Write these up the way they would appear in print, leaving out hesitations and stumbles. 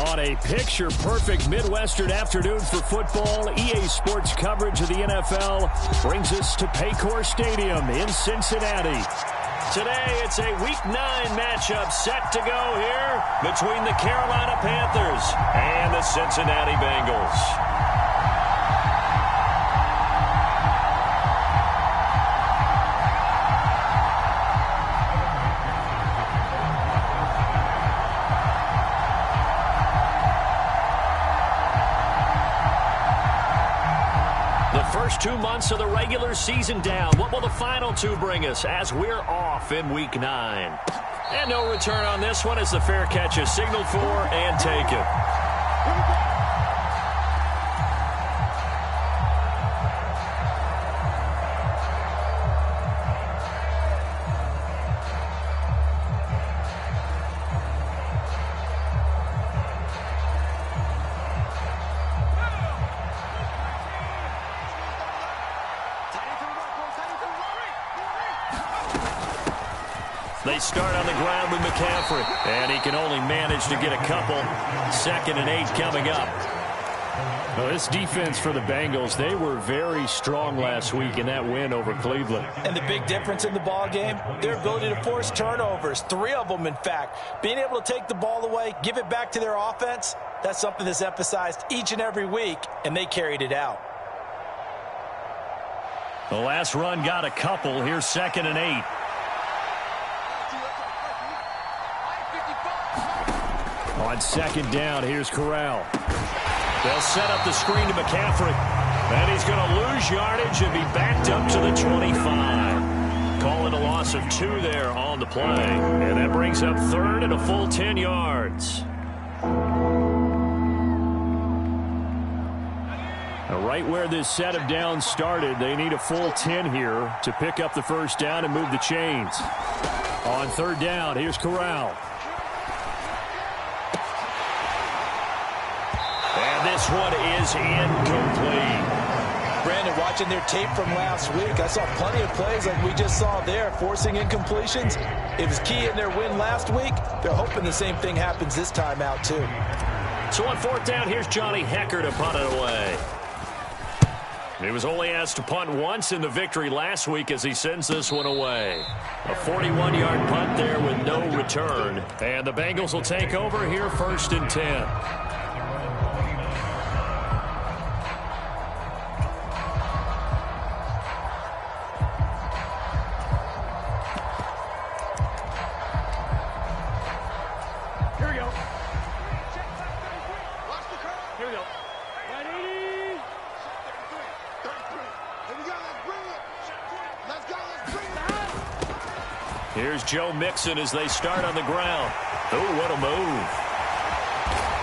On a picture-perfect Midwestern afternoon for football, EA Sports coverage of the NFL brings us to Paycor Stadium in Cincinnati. Today, it's a Week 9 matchup set to go here between the Carolina Panthers and the Cincinnati Bengals. First 2 months of the regular season down. What will the final two bring us as we're off in Week 9? And no return on this one as the fair catch is signaled for and taken. They start on the ground with McCaffrey, and he can only manage to get a couple. 2nd and 8 coming up. Well, this defense for the Bengals, they were very strong last week in that win over Cleveland. And the big difference in the ball game, their ability to force turnovers, 3 of them in fact. Being able to take the ball away, give it back to their offense, that's something that's emphasized each and every week, and they carried it out. The last run got a couple. Here's 2nd and 8. On 2nd down, here's Corral. They'll set up the screen to McCaffrey. And he's going to lose yardage and be backed up to the 25. Call it a loss of 2 there on the play. And that brings up 3rd and a full 10 yards. Now, right where this set of downs started, they need a full 10 here to pick up the first down and move the chains. On 3rd down, here's Corral. This one is incomplete. Brandon, watching their tape from last week, I saw plenty of plays like we just saw there, forcing incompletions. It was key in their win last week. They're hoping the same thing happens this time out, too. So on 4th down, here's Johnny Hekker to punt it away. He was only asked to punt once in the victory last week as he sends this one away. A 41-yard punt there with no return. And the Bengals will take over here 1st and 10. Here's Joe Mixon as they start on the ground. Oh, what a move.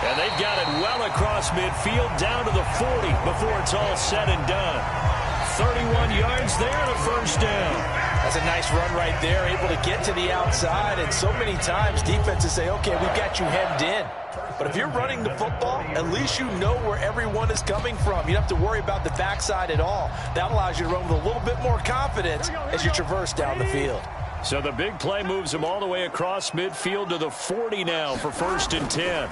And they've got it well across midfield down to the 40 before it's all said and done. 31 yards there and a first down. That's a nice run right there, able to get to the outside. And so many times defenses say, okay, we've got you hemmed in. But if you're running the football, at least you know where everyone is coming from. You don't have to worry about the backside at all. That allows you to run with a little bit more confidence as you traverse down the field. So the big play moves him all the way across midfield to the 40 now for 1st and 10.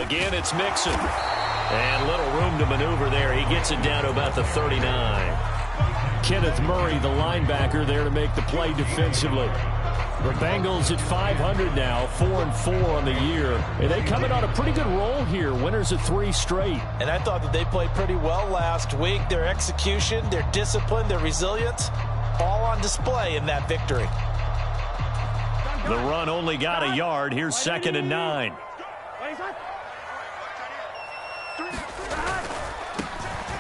Again, it's Mixon. And little room to maneuver there. He gets it down to about the 39. Kenneth Murray, the linebacker, there to make the play defensively. The Bengals at 500 now, 4-4 on the year. And they come in on a pretty good roll here, winners of 3 straight. And I thought that they played pretty well last week. Their execution, their discipline, their resilience, all on display in that victory. The run only got a yard. Here's 2nd and 9.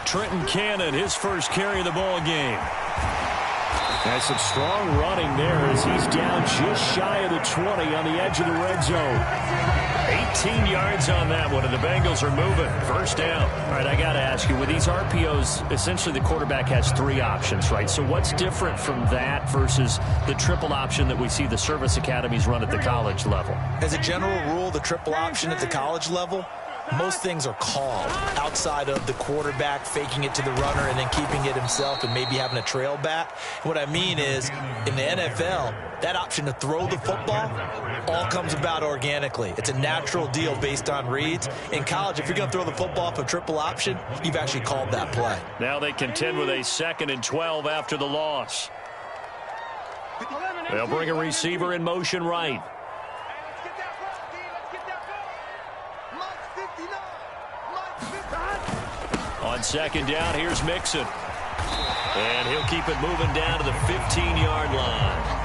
Trenton Cannon, his first carry of the ball game. Has some strong running there as he's down just shy of the 20 on the edge of the red zone. 18 yards on that one, and the Bengals are moving. First down. All right, I got to ask you, with these RPOs, essentially the quarterback has 3 options, right? So what's different from that versus the triple option that we see the service academies run at the college level? As a general rule, the triple option at the college level, most things are called outside of the quarterback faking it to the runner and then keeping it himself and maybe having a trail back. What I mean is, in the NFL, that option to throw the football all comes about organically. It's a natural deal based on reads. In college, if you're going to throw the football off a triple option, you've actually called that play. Now they contend with a 2nd and 12 after the loss. They'll bring a receiver in motion right. On 2nd down, here's Mixon. And he'll keep it moving down to the 15-yard line.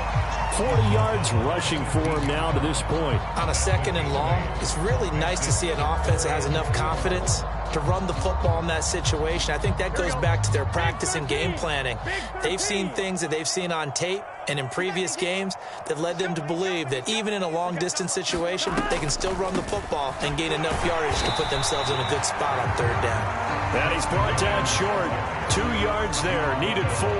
40 yards rushing for him now to this point. On a 2nd and long, it's really nice to see an offense that has enough confidence to run the football in that situation. I think that goes back to their practice and game planning. They've seen things that they've seen on tape and in previous games that led them to believe that even in a long-distance situation, they can still run the football and gain enough yardage to put themselves in a good spot on 3rd down. And he's brought down short. 2 yards there, needed 4.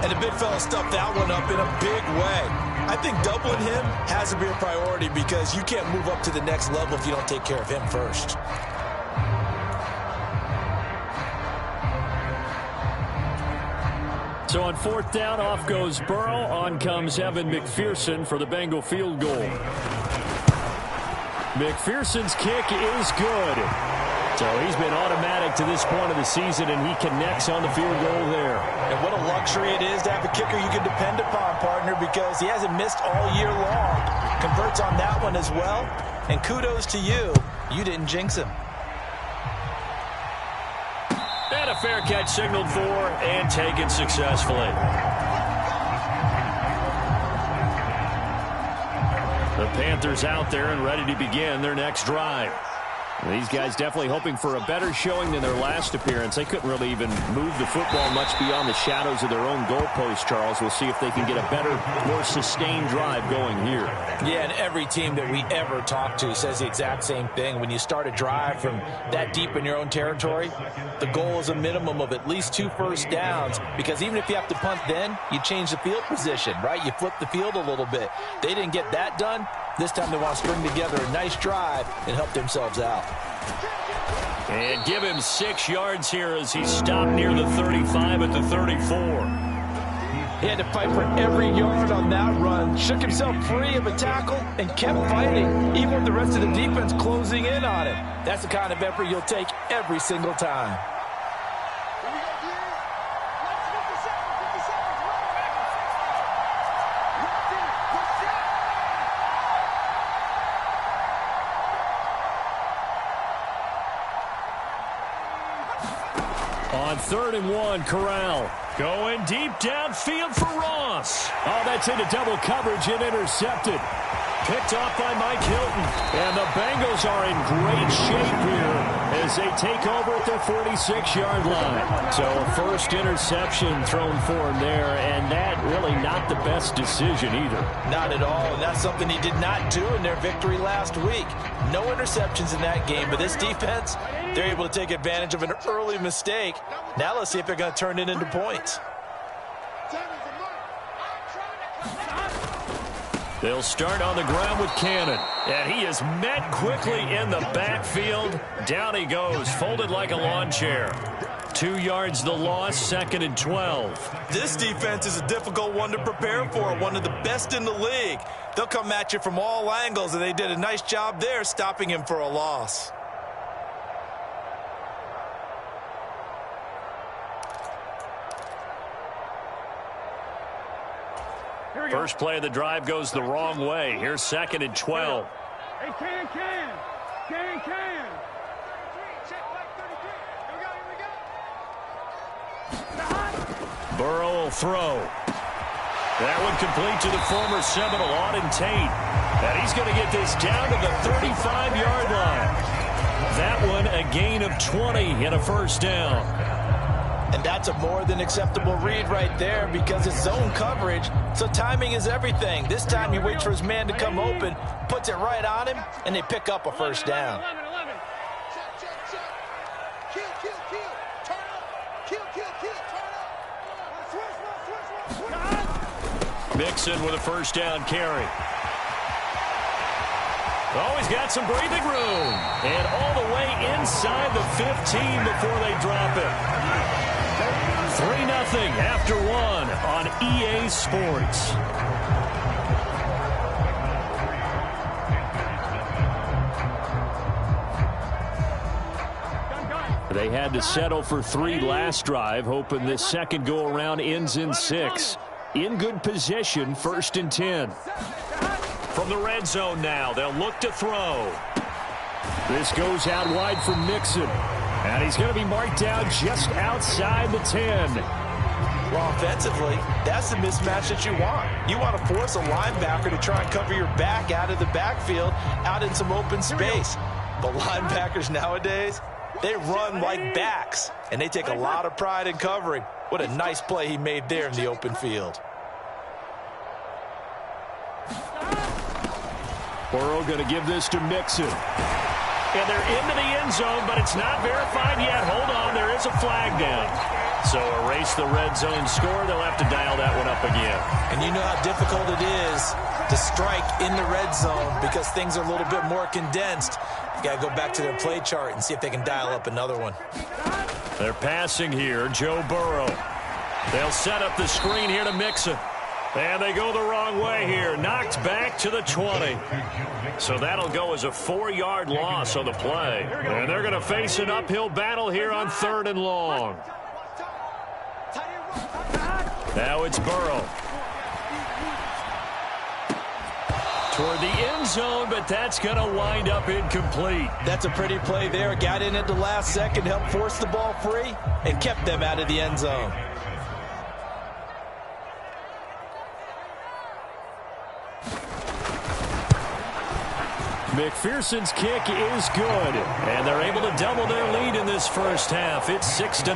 And the big fella stuffed that one up in a big way. I think doubling him has to be a priority because you can't move up to the next level if you don't take care of him first. So on 4th down, off goes Burrow. On comes Evan McPherson for the Bengal field goal. McPherson's kick is good. So he's been automatic to this point of the season, and he connects on the field goal there. And what a luxury it is to have a kicker you can depend upon, partner, because he hasn't missed all year long. Converts on that one as well. And kudos to you. You didn't jinx him. And a fair catch signaled for and taken successfully. The Panthers out there and ready to begin their next drive. These guys definitely hoping for a better showing than their last appearance. They couldn't really even move the football much beyond the shadows of their own goalpost, Charles. We'll see if they can get a better, more sustained drive going here. Yeah, and every team that we ever talk to says the exact same thing. When you start a drive from that deep in your own territory, the goal is a minimum of at least 2 first downs, because even if you have to punt then, you change the field position, right? You flip the field a little bit. They didn't get that done. This time they want to string together a nice drive and help themselves out. And give him 6 yards here as he stopped near the 35 at the 34. He had to fight for every yard on that run, shook himself free of a tackle, and kept fighting, even with the rest of the defense closing in on him. That's the kind of effort you'll take every single time. On 3rd and 1, Corral going deep downfield for Ross. Oh, that's into double coverage and intercepted. Picked off by Mike Hilton. And the Bengals are in great shape here as they take over at their 46-yard line. So a first interception thrown for him there, and that really not the best decision either. Not at all, and that's something he did not do in their victory last week. No interceptions in that game, but this defense, they're able to take advantage of an early mistake. Now let's see if they're going to turn it into points. They'll start on the ground with Cannon. And he is met quickly in the backfield. Down he goes, folded like a lawn chair. 2 yards the loss, 2nd and 12. This defense is a difficult one to prepare for, one of the best in the league. They'll come at you from all angles, and they did a nice job there stopping him for a loss. First play of the drive goes the wrong way. Here's 2nd and 12. Hey, Can. Burrow will throw. That one complete to the former Seminole, Auden Tate. And he's going to get this down to the 35-yard line. That one a gain of 20 and a first down. And that's a more than acceptable read right there because it's zone coverage, so timing is everything. This time he waits for his man to come open, puts it right on him, and they pick up a first down. Mixon with a first down carry. Oh, he's got some breathing room. And all the way inside the 15 before they drop it. 3-0 after one on EA Sports. They had to settle for 3 last drive, hoping this second go-around ends in 6. In good position, 1st and 10. From the red zone now, they'll look to throw. This goes out wide for Mixon. And he's going to be marked down just outside the 10. Well, offensively, that's the mismatch that you want. You want to force a linebacker to try and cover your back out of the backfield, out in some open space. But linebackers nowadays, they run like backs, and they take a lot of pride in covering. What a nice play he made there in the open field. Burrow going to give this to Mixon. And they're into the end zone, but it's not verified yet. Hold on, there is a flag down. So erase the red zone score. They'll have to dial that one up again. And you know how difficult it is to strike in the red zone because things are a little bit more condensed. You got to go back to their play chart and see if they can dial up another one. They're passing here, Joe Burrow. They'll set up the screen here to Mixon. And they go the wrong way here. Knocked back to the 20. So that'll go as a 4-yard loss on the play. And they're going to face an uphill battle here on 3rd and long. Now it's Burrow. Toward the end zone, but that's going to wind up incomplete. That's a pretty play there. Got in at the last second, helped force the ball free, and kept them out of the end zone. McPherson's kick is good, and they're able to double their lead in this first half. It's 6-0.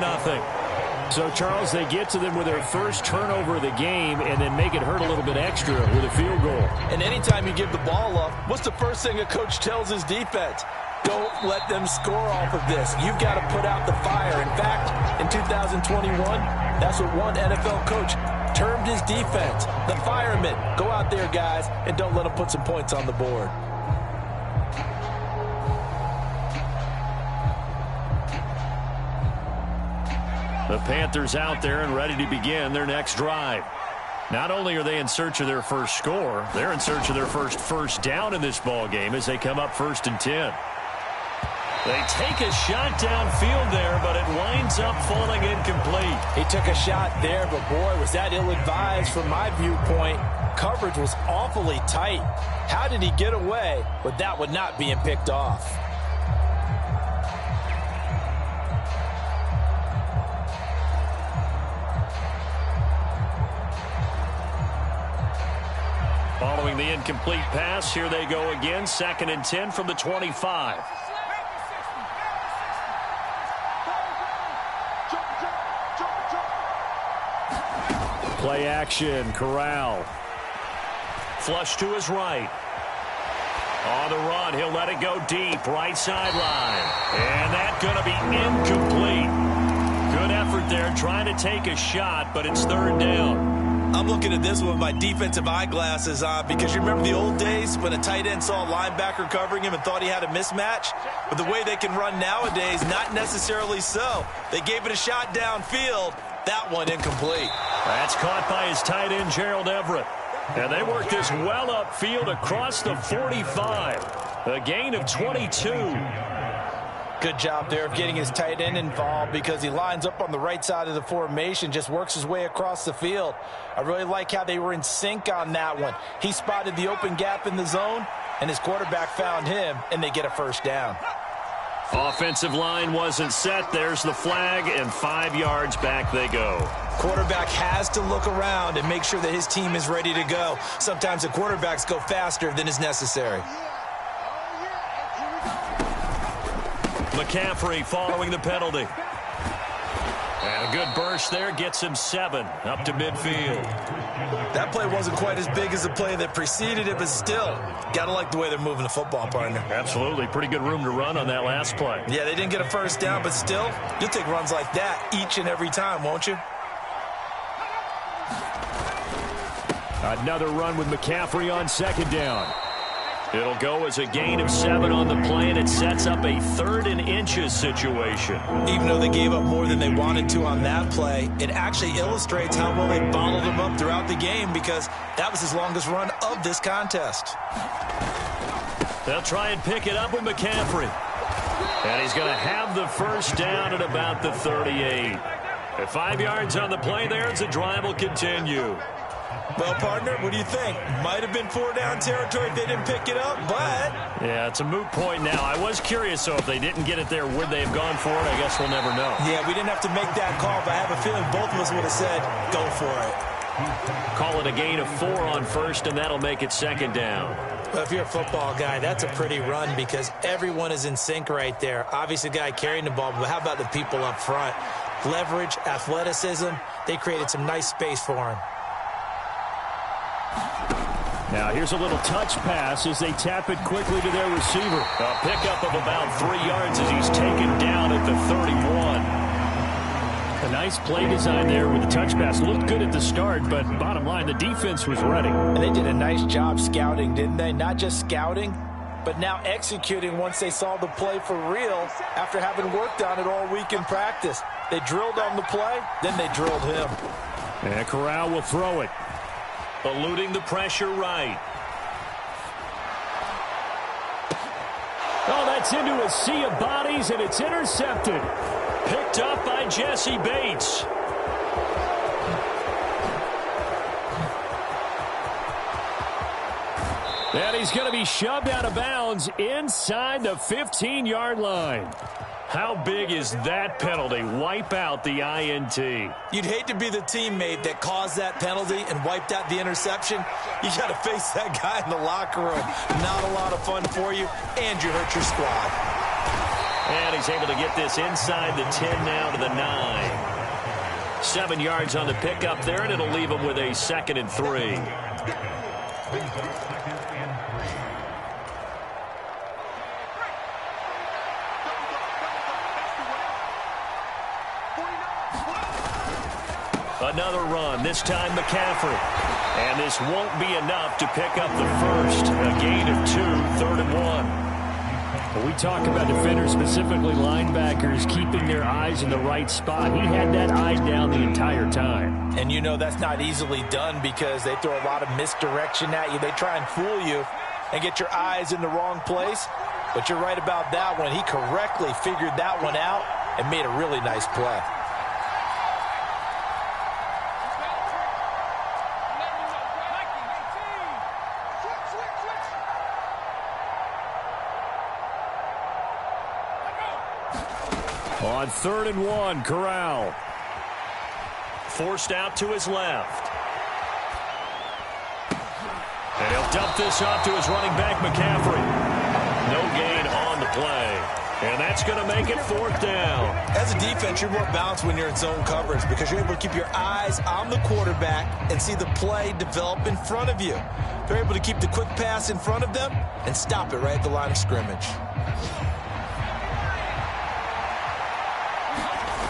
So, Charles, they get to them with their first turnover of the game and then make it hurt a little bit extra with a field goal. And anytime you give the ball up, what's the first thing a coach tells his defense? Don't let them score off of this. You've got to put out the fire. In fact, in 2021, that's what one NFL coach termed his defense. The firemen. Go out there, guys, and don't let them put some points on the board. The Panthers out there and ready to begin their next drive. Not only are they in search of their first score, they're in search of their first down in this ball game as they come up 1st and 10. They take a shot downfield there, but it winds up falling incomplete. He took a shot there, but boy, was that ill-advised from my viewpoint. Coverage was awfully tight. How did he get away with that one not being picked off? Following the incomplete pass, here they go again. 2nd and 10 from the 25. Play action, Corral. Flush to his right. On the run, he'll let it go deep, right sideline. And that's going to be incomplete. Good effort there, trying to take a shot, but it's 3rd down. I'm looking at this one with my defensive eyeglasses on because you remember the old days when a tight end saw a linebacker covering him and thought he had a mismatch? But the way they can run nowadays, not necessarily so. They gave it a shot downfield. That one incomplete. That's caught by his tight end, Gerald Everett. And they work this well upfield across the 45. A gain of 22. Good job there of getting his tight end involved because he lines up on the right side of the formation, just works his way across the field. I really like how they were in sync on that one. He spotted the open gap in the zone, and his quarterback found him, and they get a 1st down. Offensive line wasn't set. There's the flag, and 5 yards back they go. Quarterback has to look around and make sure that his team is ready to go. Sometimes the quarterbacks go faster than is necessary. McCaffrey following the penalty. And a good burst there gets him 7 up to midfield. That play wasn't quite as big as the play that preceded it, but still, gotta like the way they're moving the football, partner. Absolutely. Pretty good room to run on that last play. Yeah, they didn't get a 1st down, but still, you'll take runs like that each and every time, won't you? Another run with McCaffrey on 2nd down. It'll go as a gain of 7 on the play, and it sets up a 3rd and inches situation. Even though they gave up more than they wanted to on that play, it actually illustrates how well they bottled them up throughout the game, because that was his longest run of this contest. They'll try and pick it up with McCaffrey. And he's going to have the first down at about the 38. At 5 yards on the play there, as the drive will continue. Well, partner, what do you think? Might have been 4-down territory if they didn't pick it up, but... Yeah, it's a moot point now. I was curious, so if they didn't get it there, would they have gone for it? I guess we'll never know. Yeah, we didn't have to make that call, but I have a feeling both of us would have said, go for it. Call it a gain of 4 on first, and that'll make it 2nd down. Well, if you're a football guy, that's a pretty run because everyone is in sync right there. Obviously, the guy carrying the ball, but how about the people up front? Leverage, athleticism, they created some nice space for him. Now here's a little touch pass as they tap it quickly to their receiver. A pickup of about 3 yards as he's taken down at the 31. A nice play design there with the touch pass. Looked good at the start, but bottom line, the defense was ready. And they did a nice job scouting, didn't they? Not just scouting, but now executing once they saw the play for real after having worked on it all week in practice. They drilled on the play, then they drilled him. And Corral will throw it. Eluding the pressure right. Oh, that's into a sea of bodies, and it's intercepted. Picked up by Jesse Bates. And he's going to be shoved out of bounds inside the 15-yard line. How big is that penalty? Wipe out the INT. You'd hate to be the teammate that caused that penalty and wiped out the interception. You got to face that guy in the locker room. Not a lot of fun for you, and you hurt your squad. And he's able to get this inside the 10 now to the 9. 7 yards on the pickup there, and it'll leave him with a 2nd and 3. Another run, this time McCaffrey. And this won't be enough to pick up the first. A gain of 2, 3rd and 1. When we talk about defenders, specifically linebackers, keeping their eyes in the right spot. He had that eye down the entire time. And you know that's not easily done because they throw a lot of misdirection at you. They try and fool you and get your eyes in the wrong place. But you're right about that one. He correctly figured that one out and made a really nice play. On 3rd and 1, Corral. Forced out to his left. And he'll dump this off to his running back, McCaffrey. No gain on the play. And that's going to make it 4th down. As a defense, you're more balanced when you're in zone coverage because you're able to keep your eyes on the quarterback and see the play develop in front of you. They're able to keep the quick pass in front of them and stop it right at the line of scrimmage.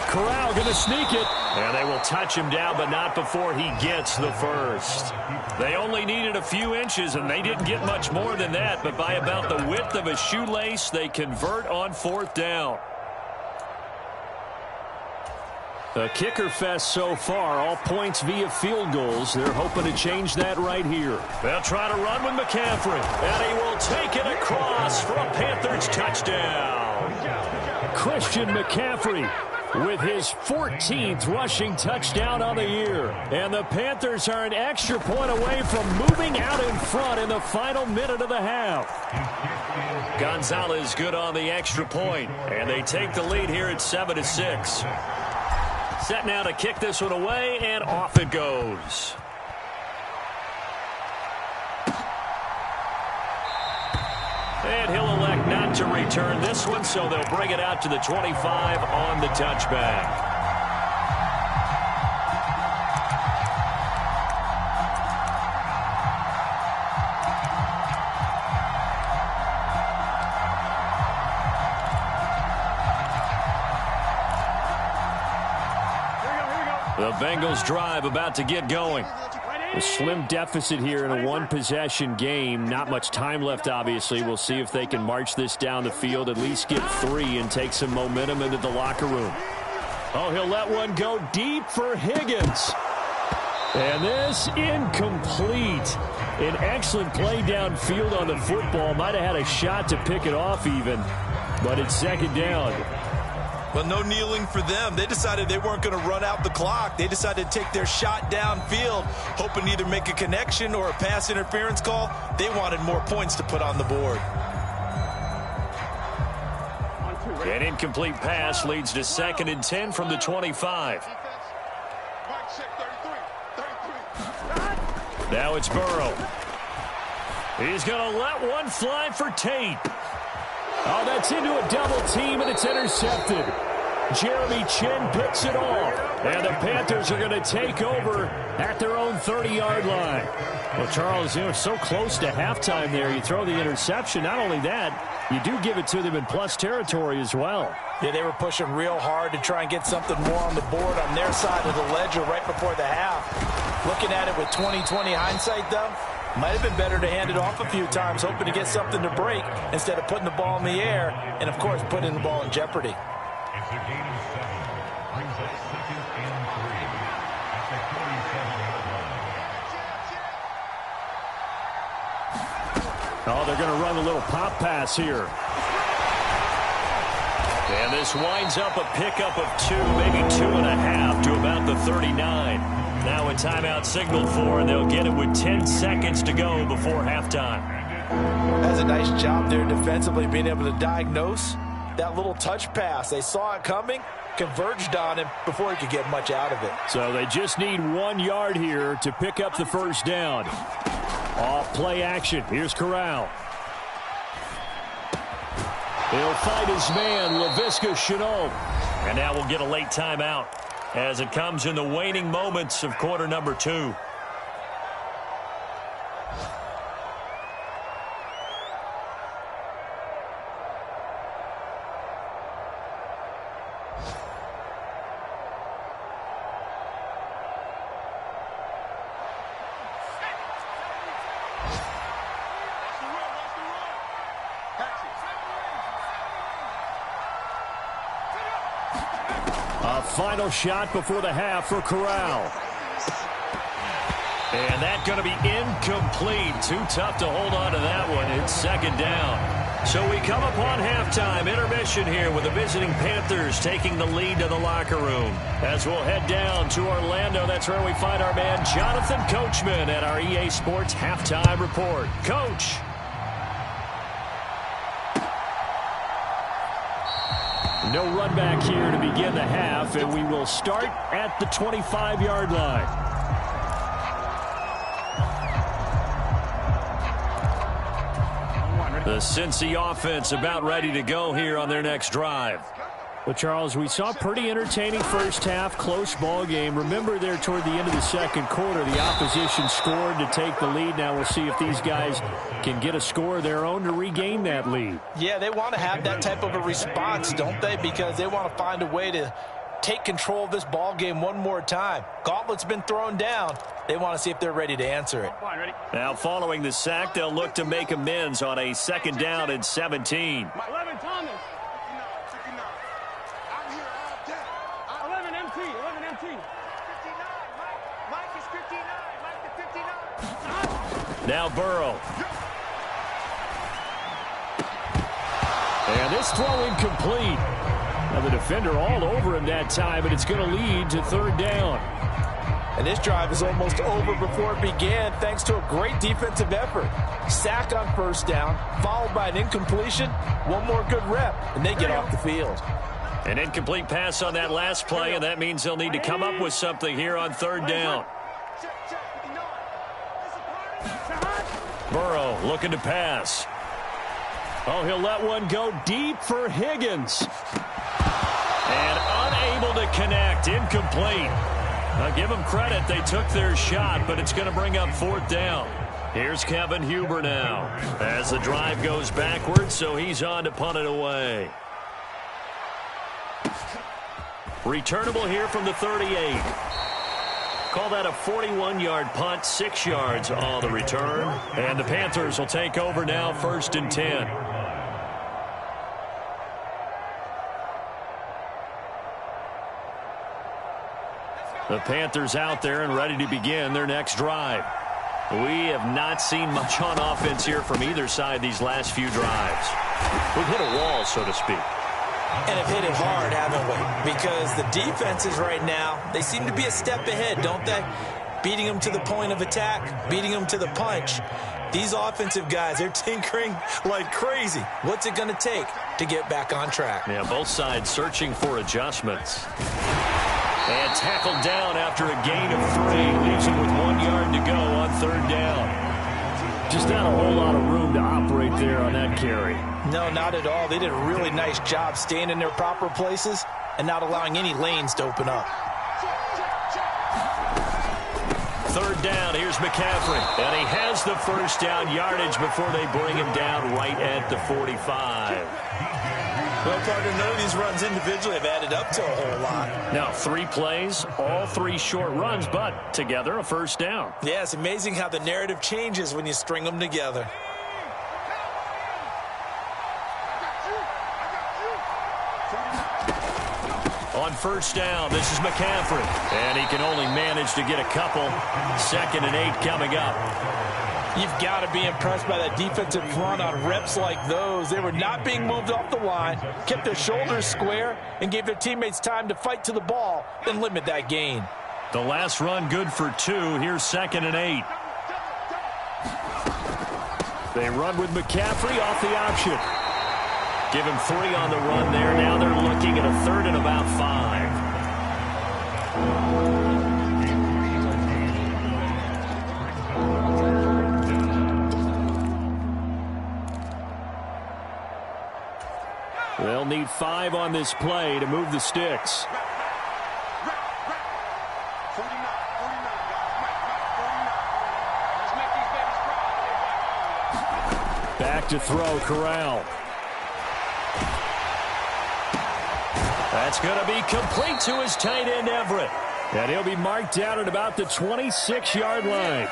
Corral going to sneak it. And they will touch him down, but not before he gets the first. They only needed a few inches, and they didn't get much more than that. But by about the width of a shoelace, they convert on 4th down. A kicker fest so far, all points via field goals. They're hoping to change that right here. They'll try to run with McCaffrey, and he will take it across for a Panthers touchdown. Christian McCaffrey with his 14th rushing touchdown on the year. And the Panthers are an extra point away from moving out in front in the final minute of the half. Gonzalez good on the extra point, and they take the lead here at 7-6. Set now to kick this one away, and off it goes. And he'll elect not to return this one, so they'll bring it out to the 25 on the touchback. The Bengals drive about to get going. A slim deficit here in a one-possession game. Not much time left, obviously. We'll see if they can march this down the field, at least get 3 and take some momentum into the locker room. Oh, he'll let one go deep for Higgins. And this incomplete. An excellent play downfield on the football. Might have had a shot to pick it off even, but it's second down. But no kneeling for them. They decided they weren't going to run out the clock. They decided to take their shot downfield, hoping to either make a connection or a pass interference call. They wanted more points to put on the board. An incomplete pass leads to 2nd and 10 from the 25. Now it's Burrow. He's going to let one fly for Tate. Oh, that's into a double team, and it's intercepted. Jeremy Chin picks it off. And the Panthers are going to take over at their own 30-yard line. Well, Charles, it's so close to halftime there. You throw the interception. Not only that, you do give it to them in plus territory as well. Yeah, they were pushing real hard to try and get something more on the board on their side of the ledger right before the half. Looking at it with 20/20 hindsight, though, might have been better to hand it off a few times, hoping to get something to break instead of putting the ball in the air and, of course, putting the ball in jeopardy. It's a gain of 7. Brings up 2nd and 3 at the 47-yard line. Oh, they're going to run a little pop pass here. And this winds up a pickup of 2, maybe 2.5 to about the 39. Now a timeout signaled for, and they'll get it with 10 seconds to go before halftime. That's a nice job there defensively, being able to diagnose that little touch pass. They saw it coming, converged on him before he could get much out of it. So they just need 1 yard here to pick up the first down. Off play action. Here's Corral. He'll fight his man, Laviska Shenault. And now we'll get a late timeout as it comes in the waning moments of quarter number 2. A final shot before the half for Corral. And that's going to be incomplete. Too tough to hold on to that one. It's second down. So we come upon halftime intermission here with the visiting Panthers taking the lead to the locker room. As we'll head down to Orlando, that's where we find our man Jonathan Coachman at our EA Sports Halftime Report. Coach. No run back here to begin the half, and we will start at the 25-yard line. The Cincy offense about ready to go here on their next drive. Well, Charles, we saw a pretty entertaining first half, close ball game. Remember there toward the end of the second quarter, the opposition scored to take the lead. Now we'll see if these guys can get a score of their own to regain that lead. Yeah, they want to have that type of a response, don't they? Because they want to find a way to take control of this ball game one more time. Gauntlet's been thrown down. They want to see if they're ready to answer it. Now following the sack, they'll look to make amends on a second down and 17. 11 Thomas. 11 MT. 11 MT. 59. Mike is 59. Mike is 59. Now Burrow. And this throw incomplete. Now the defender all over him that time, and it's going to lead to third down. And this drive is almost over before it began thanks to a great defensive effort. Sack on first down, followed by an incompletion. One more good rep, and they get off the field. An incomplete pass on that last play, and that means they'll need to come up with something here on third down. Burrow looking to pass. Oh, he'll let one go deep for Higgins. And unable to connect, incomplete. Now give them credit, they took their shot, but it's going to bring up fourth down. Here's Kevin Huber now as the drive goes backwards, so he's on to punt it away. Returnable here from the 38. Call that a 41-yard punt, 6 yards on the return. And the Panthers will take over now, 1st and 10. The Panthers out there and ready to begin their next drive. We have not seen much on offense here from either side these last few drives. We've hit a wall, so to speak. And have hit it hard, haven't we? Because the defenses right now, they seem to be a step ahead, don't they? Beating them to the point of attack, beating them to the punch. These offensive guys, they're tinkering like crazy. What's it going to take to get back on track? Yeah, both sides searching for adjustments. And tackled down after a gain of 3. Leaves him with 1 yard to go on 3rd down. Just not a whole lot of room to operate there on that carry. No, not at all. They did a really nice job staying in their proper places and not allowing any lanes to open up. 3rd down, here's McCaffrey. And he has the 1st down yardage before they bring him down right at the 45. Well, partner, none of these runs individually have added up to a whole lot. Now, 3 plays, all 3 short runs, but together a 1st down. Yeah, it's amazing how the narrative changes when you string them together. On 1st down, this is McCaffrey. And he can only manage to get a couple. 2nd and 8 coming up. You've got to be impressed by that defensive front on reps like those. They were not being moved off the line, kept their shoulders square, and gave their teammates time to fight to the ball and limit that gain. The last run good for 2. Here's 2nd and 8. They run with McCaffrey off the option. Give him 3 on the run there. Now they're looking at a 3rd and about 5. They'll need 5 on this play to move the sticks. Back to throw, Corral. That's going to be complete to his tight end, Everett. And he'll be marked down at about the 26-yard line.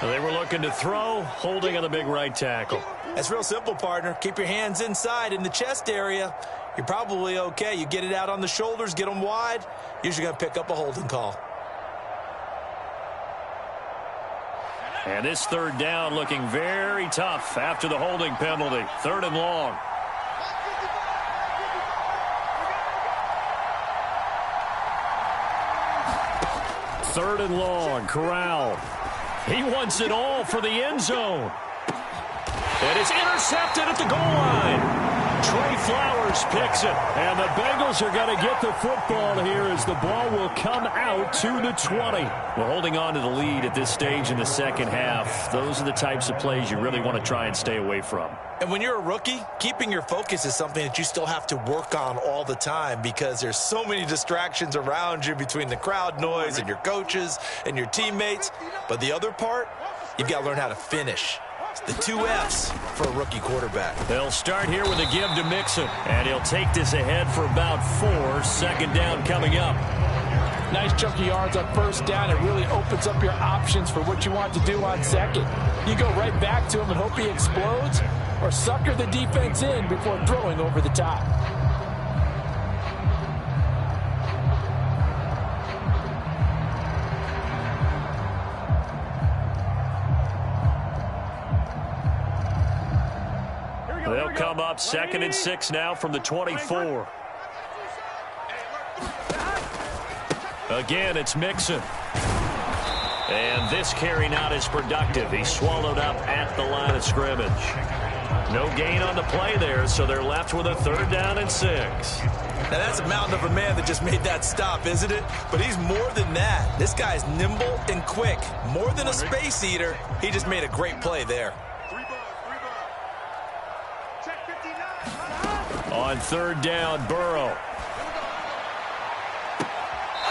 They were looking to throw, holding on the big right tackle. That's real simple, partner. Keep your hands inside in the chest area. You're probably okay. You get it out on the shoulders, get them wide. Usually going to pick up a holding call. And this 3rd down looking very tough after the holding penalty. 3rd and long. Third and long, Corral. He wants it all for the end zone. And it's intercepted at the goal line. Trey Flowers picks it. And the Bengals are going to get the football here as the ball will come out to the 20. Well, holding on to the lead at this stage in the second half, those are the types of plays you really want to try and stay away from. And when you're a rookie, keeping your focus is something that you still have to work on all the time because there's so many distractions around you between the crowd noise and your coaches and your teammates. But the other part, you've got to learn how to finish. It's the 2 F's for a rookie quarterback. They'll start here with a give to Mixon. And he'll take this ahead for about 4. Second down coming up. Nice chunky yards on first down. It really opens up your options for what you want to do on second. You go right back to him and hope he explodes, or sucker the defense in before throwing over the top. They'll come up 2nd and 6 now from the 24. Again, it's Mixon. And this carry not as productive. He's swallowed up at the line of scrimmage. No gain on the play there, so they're left with a 3rd down and 6. Now, that's a mountain of a man that just made that stop, isn't it? But he's more than that. This guy's nimble and quick. More than a space eater, he just made a great play there. On 3rd down, Burrow.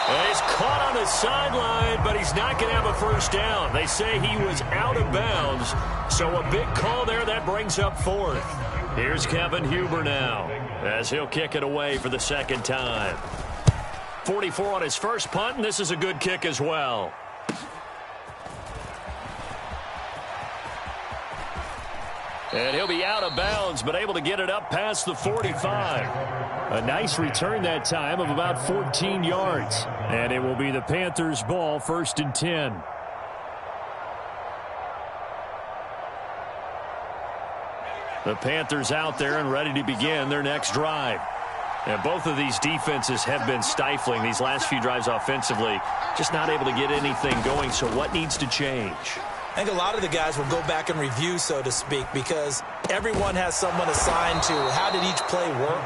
And he's caught on the sideline, but he's not going to have a 1st down. They say he was out of bounds, so a big call there. That brings up 4th. Here's Kevin Huber now, as he'll kick it away for the 2nd time. 44 on his first punt, and this is a good kick as well. And he'll be out of bounds, but able to get it up past the 45. A nice return that time of about 14 yards. And it will be the Panthers' ball, 1st and 10. The Panthers out there and ready to begin their next drive. And both of these defenses have been stifling these last few drives offensively. Just not able to get anything going, so what needs to change? I think a lot of the guys will go back and review, so to speak, because everyone has someone assigned to how did each play work.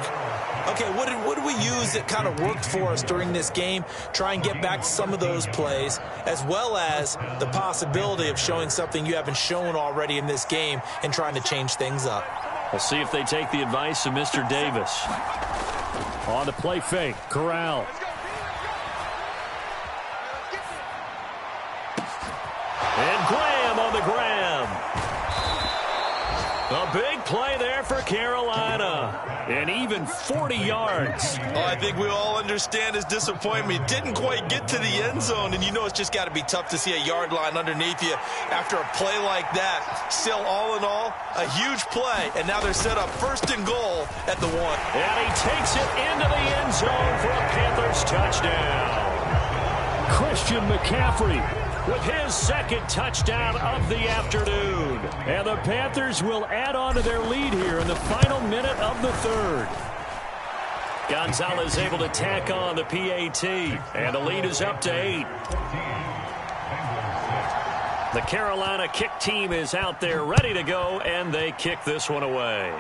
Okay, what did we use that kind of worked for us during this game? Try and get back to some of those plays, as well as the possibility of showing something you haven't shown already in this game and trying to change things up. We'll see if they take the advice of Mr. Davis. On the play fake, Corral. And Graham on the grab. A big play there for Carolina. And even 40 yards. Well, I think we all understand his disappointment. He didn't quite get to the end zone, and you know it's just got to be tough to see a yard line underneath you after a play like that. Still, all in all, a huge play, and now they're set up 1st and goal at the 1. And he takes it into the end zone for a Panthers touchdown. Christian McCaffrey with his 2nd touchdown of the afternoon. And the Panthers will add on to their lead here in the final minute of the 3rd. Gonzalez able to tack on the PAT, and the lead is up to 8. The Carolina kick team is out there ready to go, and they kick this one away.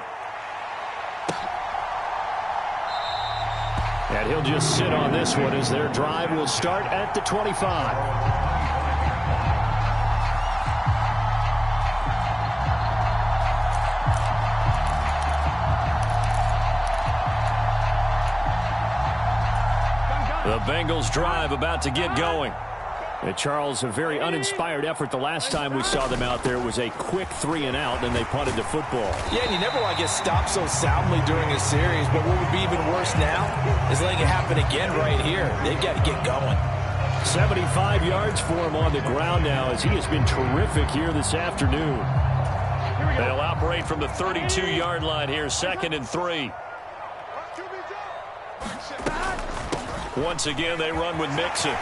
And he'll just sit on this one as their drive will start at the 25. The Bengals drive about to get going. And Charles, a very uninspired effort the last time we saw them out there. It was a quick 3 and out, and they punted the football. Yeah, and you never want to get stopped so soundly during a series, but what would be even worse now is letting it happen again right here. They've got to get going. 75 yards for him on the ground now, as he has been terrific here this afternoon. They'll operate from the 32-yard line here, 2nd and 3. Once again, they run with Mixon.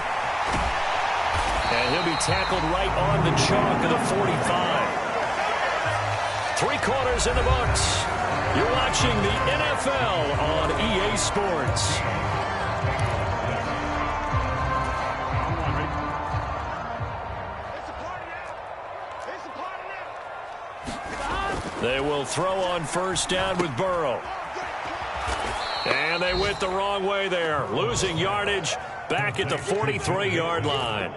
And he'll be tackled right on the chalk of the 45. 3 quarters in the books. You're watching the NFL on EA Sports. They will throw on 1st down with Burrow. And they went the wrong way there, losing yardage back at the 43-yard line.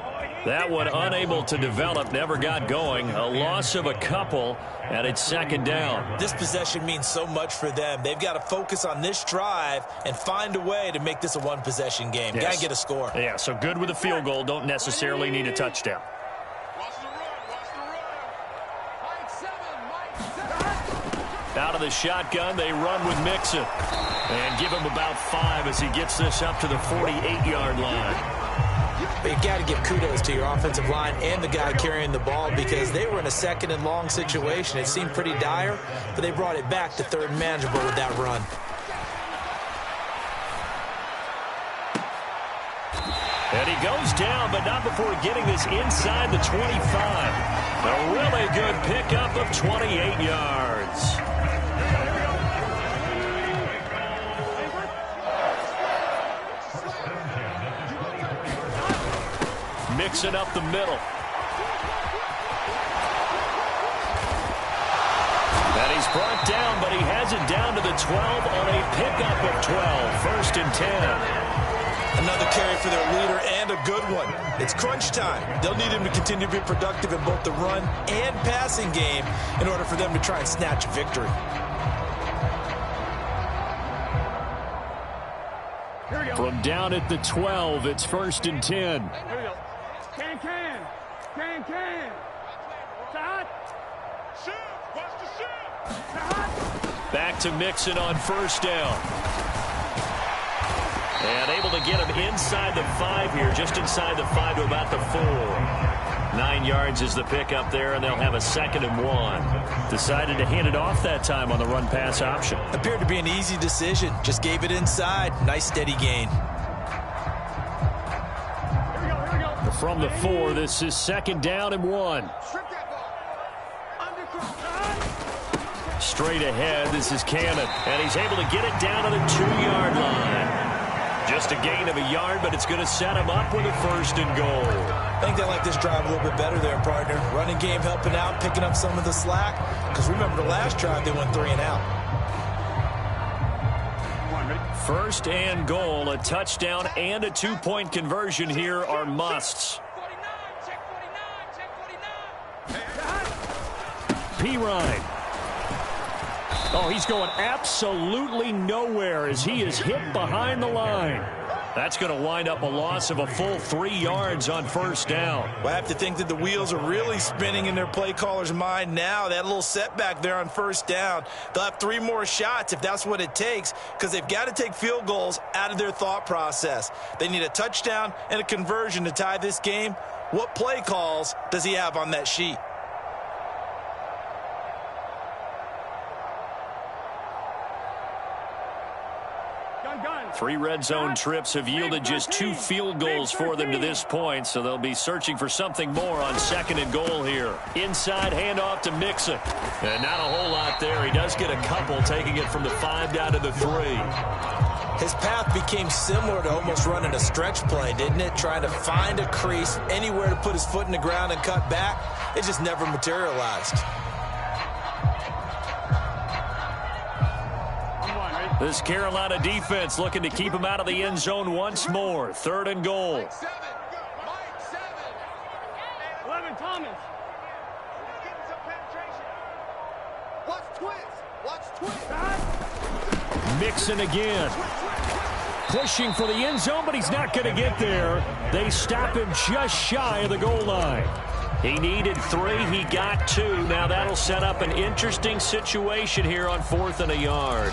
That one unable to develop, never got going. A loss of a couple, and it's 2nd down. This possession means so much for them. They've got to focus on this drive and find a way to make this a one-possession game. Yes. Got to get a score. Yeah, so good with a field goal. Don't necessarily need a touchdown. Out of the shotgun, they run with Mixon. And give him about 5 as he gets this up to the 48-yard line. But you got to give kudos to your offensive line and the guy carrying the ball, because they were in a 2nd and long situation. It seemed pretty dire, but they brought it back to 3rd and manageable with that run. And he goes down, but not before getting this inside the 25. A really good pickup of 28 yards. Mixing up the middle. And he's brought down, but he has it down to the 12 on a pickup of 12. 1st and 10. Another carry for their leader, and a good one. It's crunch time. They'll need him to continue to be productive in both the run and passing game in order for them to try and snatch a victory. From down at the 12, it's 1st and 10. Here we go. Can. Shot. Shoot. Watch the shoot. Shot. Back to Mixon on 1st down. And able to get him inside the 5 here, just inside the 5 to about the 4. 9 yards is the pickup there, and they'll have a 2nd and 1. Decided to hand it off that time on the run-pass option. Appeared to be an easy decision. Just gave it inside. Nice steady gain. From the 4, this is 2nd down and 1. Straight ahead, this is Cannon, and he's able to get it down to the 2-yard line. Just a gain of a yard, but it's going to set him up with a 1st and goal. I think they like this drive a little bit better there, partner. Running game helping out, picking up some of the slack. Because remember the last drive, they went 3 and out. 1st and goal, a touchdown and a 2-point conversion here are musts. Pirine. Oh, he's going absolutely nowhere as he is hit behind the line. That's going to wind up a loss of a full 3 yards on 1st down. Well, I have to think that the wheels are really spinning in their play caller's mind now. That little setback there on 1st down. They'll have 3 more shots if that's what it takes, because they've got to take field goals out of their thought process. They need a touchdown and a conversion to tie this game. What play calls does he have on that sheet? 3 red zone trips have yielded just 2 field goals for them to this point, so they'll be searching for something more on 2nd and goal here. Inside handoff to Mixon. And not a whole lot there. He does get a couple, taking it from the 5 down to the 3. His path became similar to almost running a stretch play, didn't it? Trying to find a crease, anywhere to put his foot in the ground and cut back. It just never materialized. This Carolina defense looking to keep him out of the end zone once more. 3rd and goal. 11 Thomas. Getting some penetration. Watch twist. Mixon again. Pushing for the end zone, but he's not going to get there. They stop him just shy of the goal line. He needed 3. He got 2. Now that'll set up an interesting situation here on 4th and a yard.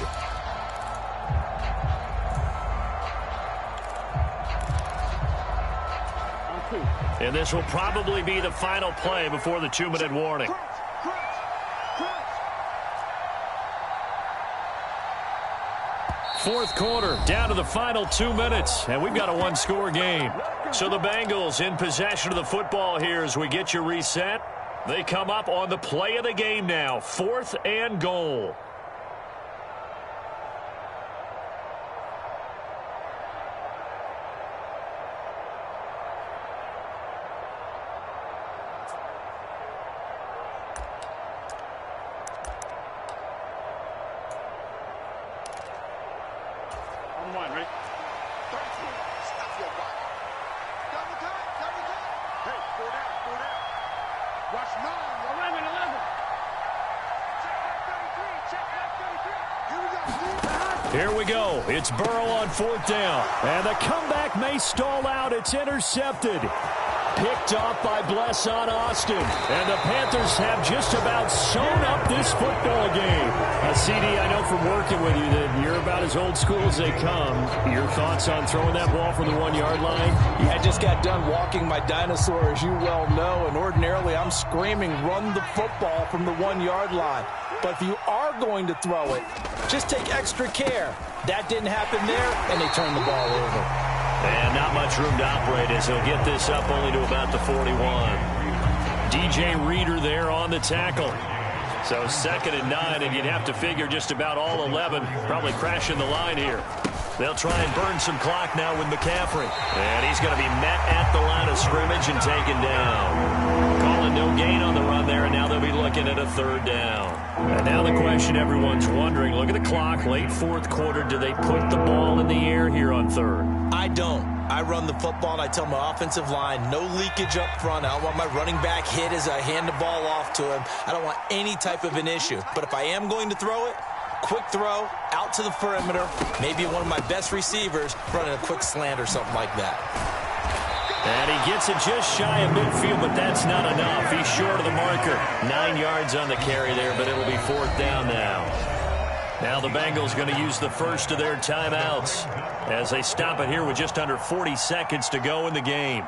And this will probably be the final play before the 2-minute warning. Fourth quarter, down to the final 2 minutes, and we've got a 1-score game. So the Bengals in possession of the football here as we get you reset. They come up on the play of the game now, 4th and goal. Here we go. It's Burrow on 4th down. And the comeback may stall out. It's intercepted. Picked off by Blesson Austin. And the Panthers have just about sewn up this football game. CD, I know from working with you that you're about as old school as they come. Your thoughts on throwing that ball from the 1-yard line? Yeah, I just got done walking my dinosaur, as you well know. And ordinarily, I'm screaming, run the football from the 1-yard line. But if you are going to throw it, just take extra care. That didn't happen there, and they turned the ball over. And not much room to operate as he'll get this up only to about the 41. DJ Reader there on the tackle. So 2nd and 9, and you'd have to figure just about all 11 probably crashing the line here. They'll try and burn some clock now with McCaffrey. And he's going to be met at the line of scrimmage and taken down. Calling no gain on the run there, and now they'll be looking at a 3rd down. And now the question everyone's wondering, look at the clock, late 4th quarter, do they put the ball in the air here on 3rd? I don't. I run the football, and I tell my offensive line, no leakage up front. I don't want my running back hit as I hand the ball off to him. I don't want any type of an issue. But if I am going to throw it, quick throw, out to the perimeter, maybe one of my best receivers running a quick slant or something like that. And he gets it just shy of midfield, but that's not enough. He's short of the marker. 9 yards on the carry there, but it'll be 4th down now. Now the Bengals going to use the first of their timeouts as they stop it here with just under 40 seconds to go in the game.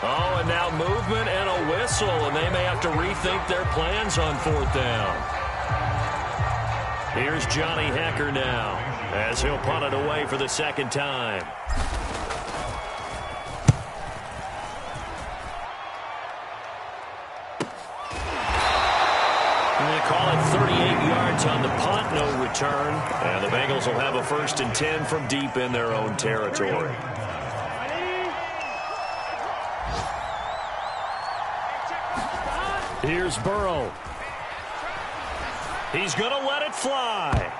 Oh, and now movement and a whistle, and they may have to rethink their plans on 4th down. Here's Johnny Hekker now as he'll punt it away for the second time. And they call it 38 yards on the punt, no return. And the Bengals will have a 1st and 10 from deep in their own territory. Here's Burrow. He's going to let it fly.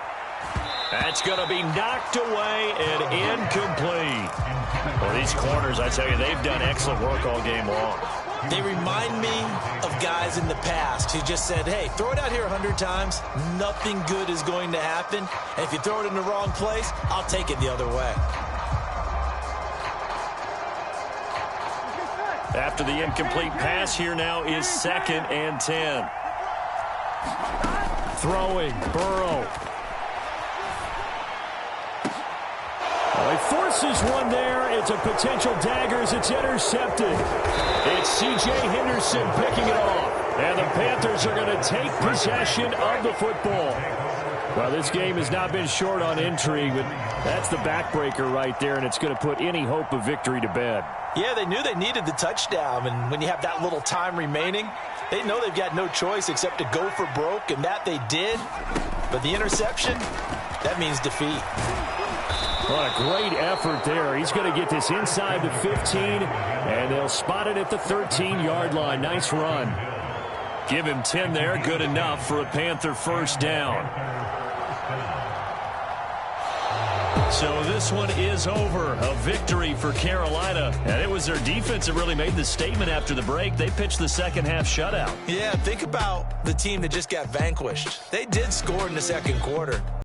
That's going to be knocked away and incomplete. Well, these corners, I tell you, they've done excellent work all game long. They remind me of guys in the past who just said, hey, throw it out here 100 times. Nothing good is going to happen. And if you throw it in the wrong place, I'll take it the other way. After the incomplete pass, here now is 2nd and 10. Throwing, Burrow. He forces one there. It's a potential dagger as it's intercepted. It's C.J. Henderson picking it off. And the Panthers are going to take possession of the football. Well, this game has not been short on intrigue, but that's the backbreaker right there, and it's going to put any hope of victory to bed. Yeah, they knew they needed the touchdown, and when you have that little time remaining, they know they've got no choice except to go for broke, and that they did. But the interception, that means defeat. What a great effort there. He's going to get this inside the 15, and they'll spot it at the 13-yard line. Nice run. Give him 10 there. Good enough for a Panther 1st down. So this one is over. A victory for Carolina. And it was their defense that really made the statement after the break. They pitched the second-half shutout. Yeah, think about the team that just got vanquished. They did score in the second quarter.